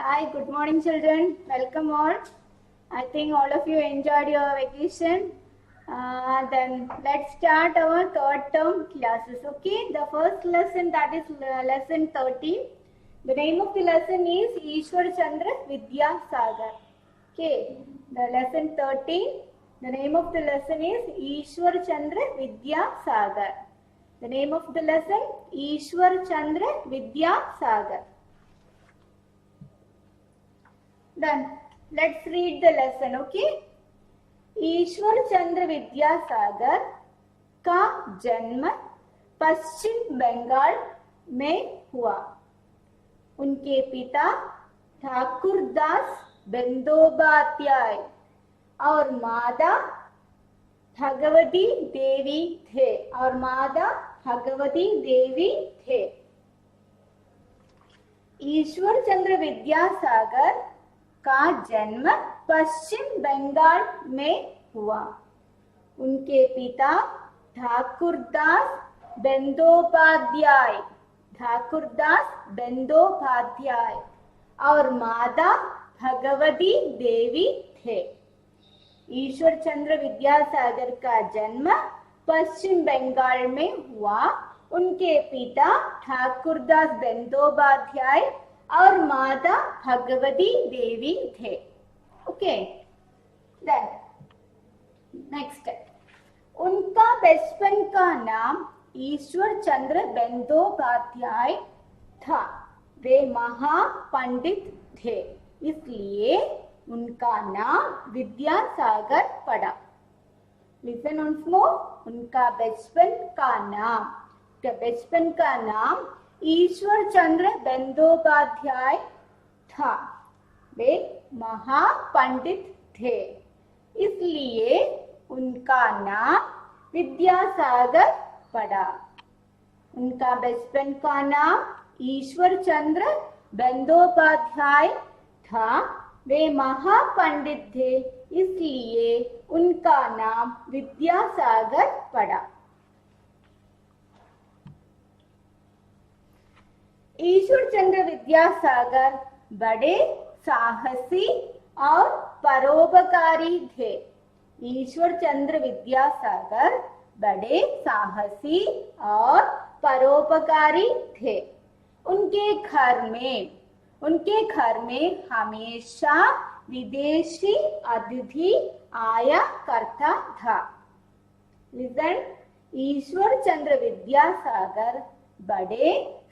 Hi, good morning, children. Welcome all. I think all of you enjoyed your vacation. Then let's start our third term classes. Okay, the first lesson, that is lesson 13. The name of the lesson is Ishwar Chandra Vidya Sagar. Okay, the lesson 13. The name of the lesson is Ishwar Chandra Vidya Sagar. The name of the lesson Ishwar Chandra Vidya Sagar. Done. Let's read the lesson, okay? Ishwar Chandra Vidyasagar का जन्म पश्चिम बंगाल में हुआ। उनके पिता ठाकुरदास बंदोपाध्याय और माता भगवती देवी थे। ईश्वर चंद्र विद्यासागर का जन्म पश्चिम बंगाल में हुआ। उनके पिता ठाकुरदास बंदोपाध्याय और माता भगवती देवी थे। ईश्वर चंद्र विद्यासागर का जन्म पश्चिम बंगाल में हुआ। उनके पिता ठाकुरदास बंदोपाध्याय और माता भगवती देवी थे। ओके, देन नेक्स्ट, उनका बचपन का नाम ईश्वर चंद्र बंदोपाध्याय था। वे महापंडित थे, इसलिए उनका नाम विद्यासागर पड़ा। लिसन वंस मोर, उनका बचपन का नाम ईश्वर चंद्र बंदोपाध्याय था। वे महापंडित थे, इसलिए उनका नाम विद्यासागर पड़ा। उनका बचपन का नाम ईश्वर चंद्र बंदोपाध्याय था। वे महापंडित थे, इसलिए उनका नाम विद्यासागर पड़ा। ईश्वर चंद्र विद्यासागर बड़े साहसी और परोपकारी थे। ईश्वर चंद्र विद्यासागर बड़े साहसी और परोपकारी थे। उनके घर में हमेशा विदेशी अतिथि आया करता था। लिसन, ईश्वर चंद्र विद्यासागर बड़े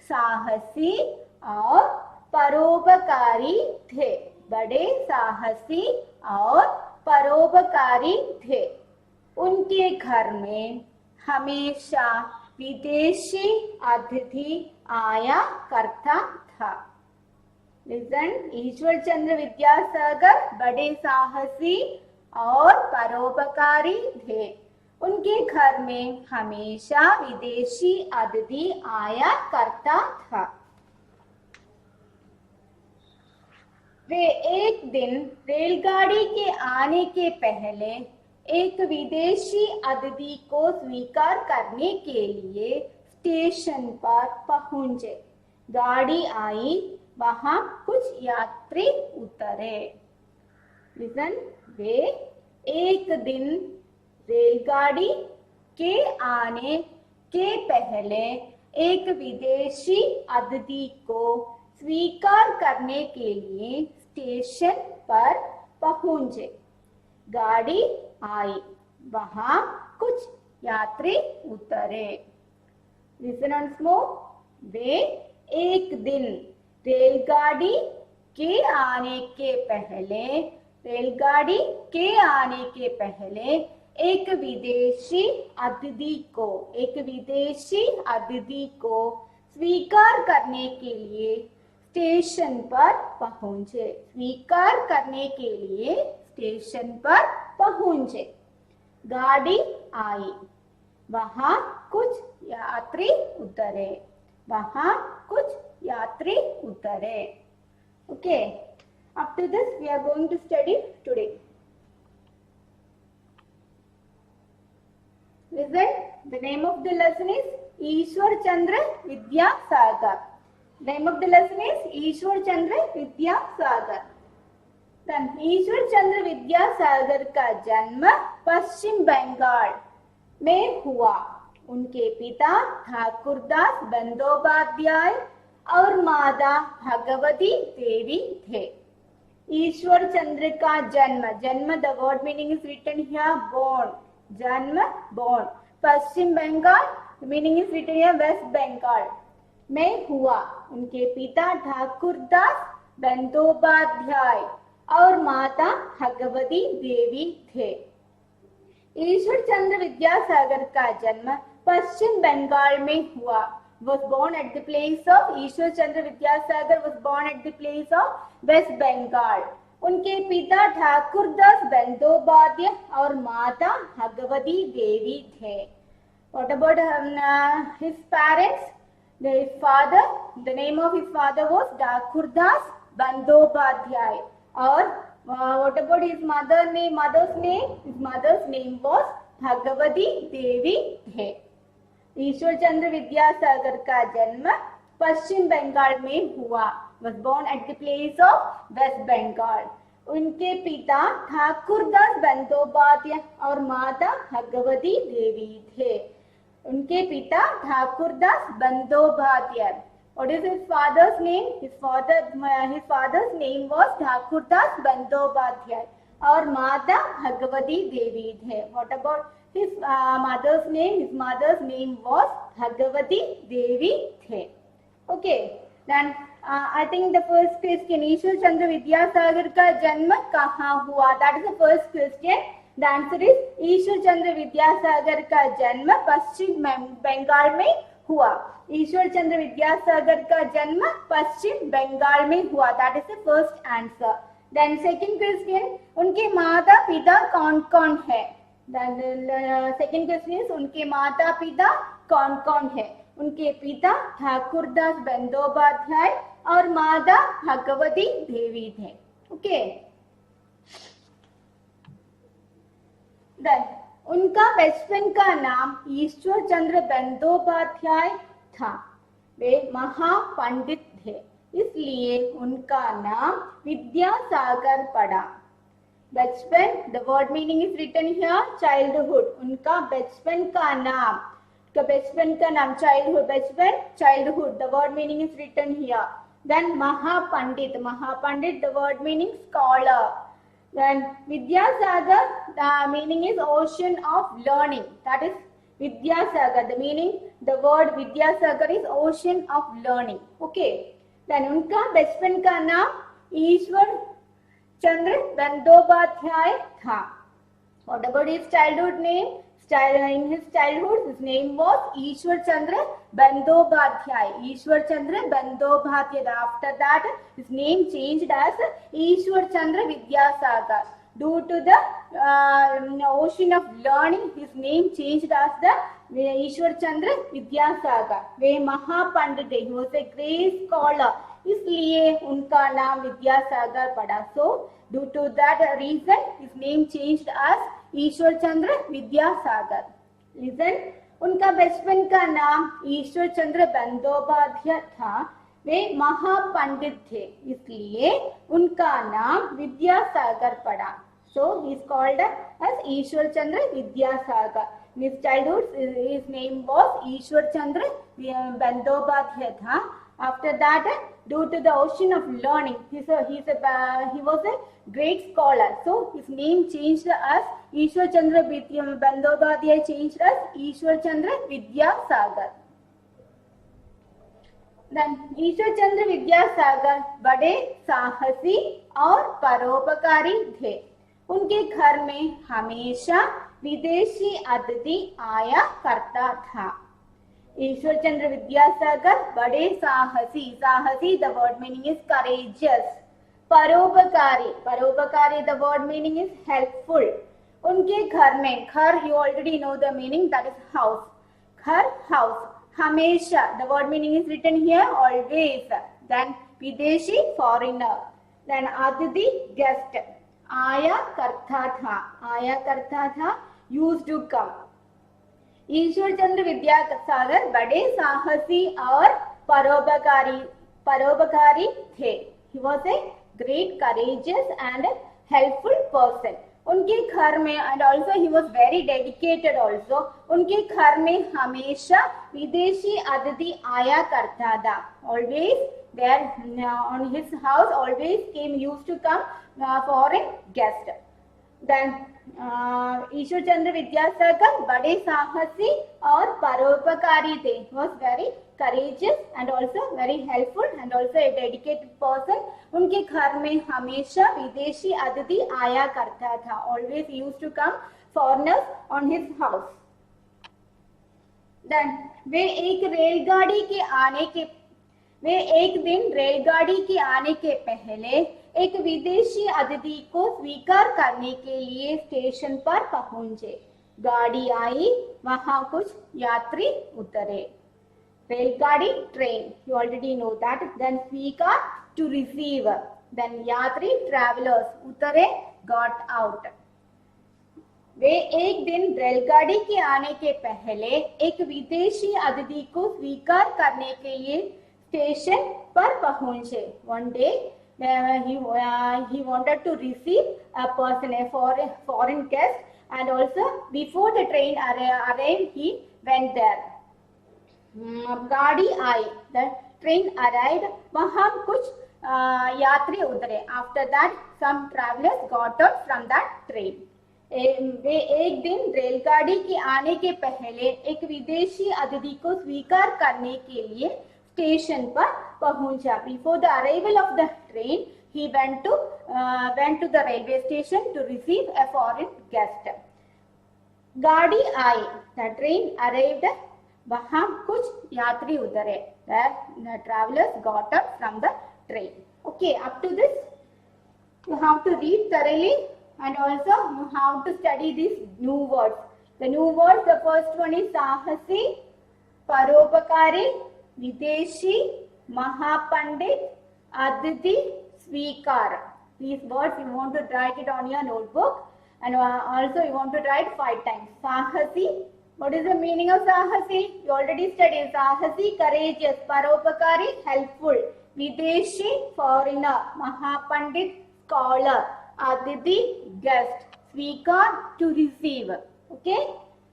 साहसी और परोपकारी थे। उनके घर में हमेशा विदेशी अतिथि आया करता था। लिसन, ईश्वर चंद्र विद्यासागर बड़े साहसी और परोपकारी थे। उनके घर में हमेशा विदेशी अतिथि आया करता था। वे एक दिन रेलगाड़ी के आने के पहले एक विदेशी अतिथि को स्वीकार करने के लिए स्टेशन पर पहुंचे। गाड़ी आई, वहां कुछ यात्री उतरे। लिसन, वे एक दिन रेलगाड़ी के आने के पहले एक विदेशी अतिथि को स्वीकार करने के लिए स्टेशन पर पहुंचे। गाड़ी आई, वहां कुछ यात्री उतरे। लिसन वंस मोर, वे एक दिन रेलगाड़ी के आने के पहले एक विदेशी अतिथि को स्वीकार करने के लिए स्टेशन पर पहुंचे। गाड़ी आई, वहां कुछ यात्री उतरे। Okay, up to this we are going to study today. Listen, the name of the lesson is Ishwar Chandra Vidya Sagar. Name of the lesson is Ishwar Chandra Vidyasagar. Then Ishwar Chandra Vidyasagar का जन्म पश्चिम बंगाल में हुआ। उनके पिता ठाकुरदास बंदोपाध्याय और माता भगवती देवी थे। ईश्वर चंद्र का जन्म, जन्म the word meaning is written here born, जन्म born. Paschim Bangal meaning is written here West Bengal में हुआ। उनके पिता ठाकुरदास बंदोपाध्याय और माता भगवती देवी थे। ईश्वर चंद्र विद्यासागर का जन्म पश्चिम बंगाल में हुआ। Was born at the place of Ishwar Chandra Vidyasagar was born at the place of West Bengal. उनके पिता ठाकुरदास बंदोपाध्याय और माता भगवती देवी थे। What about his parents? His father, the name of his father was Thakurdas Bandyopadhyay. और what about his mother's name? His mother's name was Bhagwati देवी थे। ईश्वर चंद्र विद्यासागर का जन्म पश्चिम बंगाल में हुआ। Was born at the place of West Bengal. उनके पिता ठाकुरदास बंदोपाध्याय और माता भगवती देवी थे। उनके पिता Thakurdas Bandyopadhyay. What is his father's name? His father's name was Thakurdas Bandyopadhyay और माता भगवती देवी थे। What about his mother's name? His mother's name was Bhagavati Devi the. Okay, then I think the first question, Ishwar Chandra Vidyasagar का जन्म कहाँ हुआ? That is the first question. The answer is Ishwar Chandra Vidyasagar का जन्म पश्चिम बंगाल में हुआ। ईश्वर चंद्र विद्यासागर का जन्म पश्चिम बंगाल में हुआ। That is the first answer. Then second question, उनके माता पिता कौन कौन है? Then the second question is उनके माता पिता कौन कौन है? उनके पिता ठाकुरदास बंदोपाध्याय और माता भगवती देवी थे। Okay. Then उनका बचपन का नाम ईश्वर चंद्र बंदोपाध्याय था। वे महापंडित थे, इसलिए उनका नाम विद्यासागर पड़ा। बचपन, the word meaning is written here childhood. उनका बचपन का नाम, childhood, बचपन childhood, the word meaning is written here. Then महापंडित, the word meaning scholar. Then Vidyasagar, the meaning is ocean of learning. That is Vidyasagar. The meaning, the word Vidyasagar is ocean of learning. Okay. Then उनका बचपन का नाम ईश्वर चंद्र बंदोपाध्याय था। What about his childhood name? In his childhood, his name was Ishwar Chandra Bandyopadhyay. Ishwar Chandra Bandyopadhyay. After that, his name changed as Ishwar Chandra Vidyasagar. Due to the ocean of learning, his name changed as the Ishwar Chandra Vidyasagar. Way महापंडित, he was a great scholar. इसलिए उनका नाम विद्यासागर पड़ा. So, due to that reason, his name changed as Ishwar Chandra Vidyasagar. Listen, उनका बचपन का नाम ईश्वर चंद्र बंदोपाध्याय था. वे महापंडित थे, इसलिए उनका नाम विद्यासागर पड़ा. So he is called as Ishwar Chandra Vidyasagar. In his childhood, his name was Ishwar Chandra Bandyopadhyay था. After that, due to the ocean of learning, he was a great scholar. So his name changed as Ishwar Chandra Bandyopadhyay, changed as Ishwar Chandra Vidyasagar. Then Ishwar Chandra Vidyasagar बड़े साहसी और परोपकारी थे. उनके घर में हमेशा विदेशी अतिथि आया करता था. ईश्वर चंद्र विद्यासागर बड़े साहसी, the word meaning is courageous. परोपकारी, the word meaning is helpful. उनके घर में, घर you already know the meaning, that is house. घर, house. हमेशा, the word meaning is written here always. Then विदेशी, foreigner. Then अतिथि, guest. आया करता था, used to come. Ishwar Chandra Vidyasagar बड़े साहसी और परोपकारी परोपकारी थे. He was a great courageous and helpful person. उनके घर में and also he was very dedicated also. उनके घर में हमेशा विदेशी अतिथि आया करता था. Always there on his house always used to come foreign guest. Then Ishwar Chandra Vidyasagar बड़े साहसी और परोपकारी थे. Was very courageous and also very helpful and also a dedicated person. उनके घर में हमेशा विदेशी अतिथि आया करता था. Always used to come foreigners on his house. Then वे एक दिन रेलगाड़ी के आने के पहले एक विदेशी अतिथि को स्वीकार करने के लिए स्टेशन पर पहुंचे. गाड़ी आई, वहां कुछ यात्री उतरे. रेलगाड़ी train, you already know that. Then स्वीकार to receive. Then यात्री travelers उतरे got out. वे एक दिन रेलगाड़ी के आने के पहले एक विदेशी अतिथि को स्वीकार करने के लिए स्टेशन पर पहुंचे. One day he wanted to receive a person, a foreign guest, and also before the train arrived he went there. गाड़ी आई, the train arrived, वहां कुछ यात्री उतरे. After that some travelers got out from that train. वे एक दिन रेलगाड़ी के आने के पहले एक विदेशी अतिथि को स्वीकार करने के लिए स्टेशन पर पहुंचा. Before the arrival of the train, he went to the railway station to receive a foreign guest. गाड़ी आई, the train arrived, वहां कुछ यात्री उतरे. The travelers got up from the train. Okay, up to this you have to read thoroughly and also you have to study these new words. The new words, the first one is साहसी, परोपकारी, विदेशी, महापंडित, अतिथि, स्वीकार. These words you want to write it on your notebook and also you want to write 5 times. Sahasi, what is the meaning of sahasi? You already studied. Sahasi, courageous. Paropakari, helpful. Videshi, foreigner. Mahapandit, scholar. Aditi, guest. Svikar, to receive. Okay?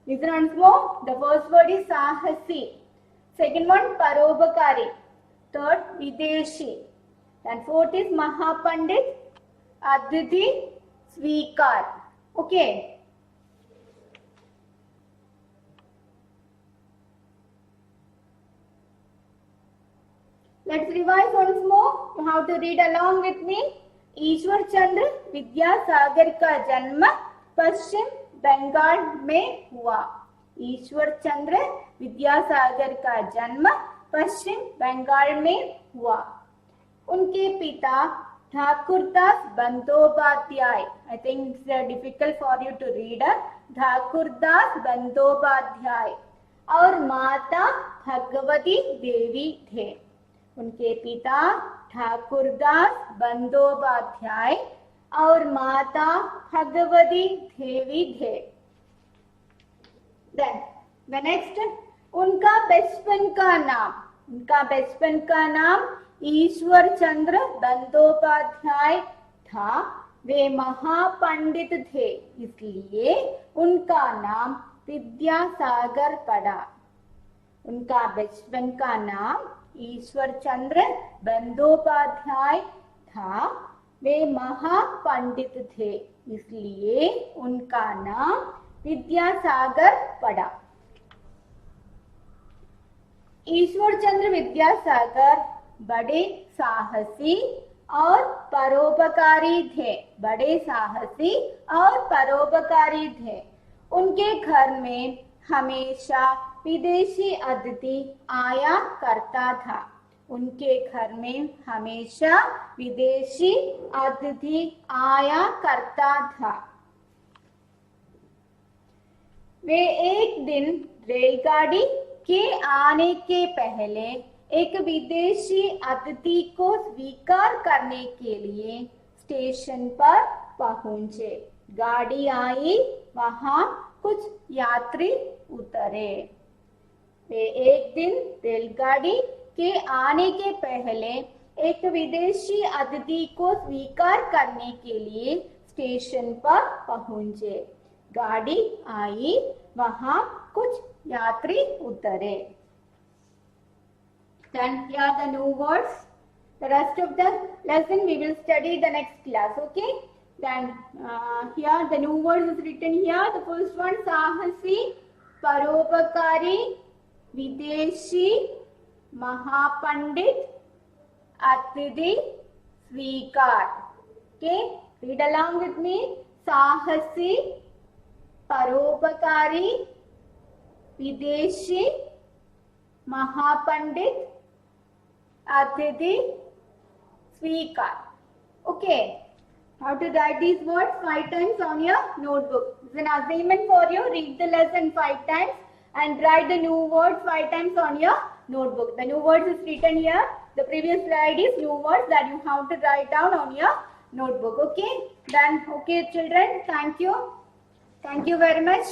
Listen once more. The first word is sahasi. Second one, parobakari. Third, videshi. Then fourth is mahapandit, aditi, svikar. Okay. Let's revise once more. You have to read along with me. Ishwar Chandra Vidyasagar का जन्म पश्चिम बंगाल में हुआ. ईश्वर चंद्र विद्यासागर का जन्म पश्चिम बंगाल में हुआ. उनके पिता Thakurdas Bandyopadhyay. I think it's difficult for you to read. Thakurdas Bandyopadhyay और माता भगवती देवी थे. उनके पिता ठाकुरदास बंदोपाध्याय और माता भगवती देवी थे. Then the next, उनका बचपन का नाम ईश्वर चंद्र बंदोपाध्याय था. वे महापंडित थे इसलिए उनका नाम विद्यासागर पड़ा. उनका बचपन का नाम ईश्वर चंद्र बंदोपाध्याय था. वे महापंडित थे इसलिए उनका नाम विद्यासागर पड़ा. ईश्वर चंद्र विद्यासागर बड़े साहसी और परोपकारी थे. बड़े साहसी और परोपकारी थे. उनके घर में हमेशा विदेशी अतिथि आया करता था. उनके घर में हमेशा विदेशी अतिथि आया करता था. वे एक दिन रेलगाड़ी के आने के पहले एक विदेशी अतिथि को स्वीकार करने के लिए स्टेशन पर पहुंचे. गाड़ी आई, वहां कुछ यात्री उतरे. वे एक दिन रेलगाड़ी के आने के पहले एक विदेशी अतिथि को स्वीकार करने के लिए स्टेशन पर पहुंचे। गाड़ी आई, वहां कुछ यात्री उतरे। Then here the new words. The rest of the lesson we will study the next class. Okay. Then here the new words is written here. The first one sahasi, paropakari, videshi, mahapandit, अतिथि स्वीकार। Okay, read along with me. साहसी, परोपकारी, विदेशी, महापंडित, अतिथि स्वीकार। Okay, how to write these words 5 times on your notebook. It's an assignment for you. Read the lesson 5 times and write the new words 5 times on your notebook. The new words is written here. The previous slide is new words that you have to write down on your notebook. Okay, then okay children, thank you very much.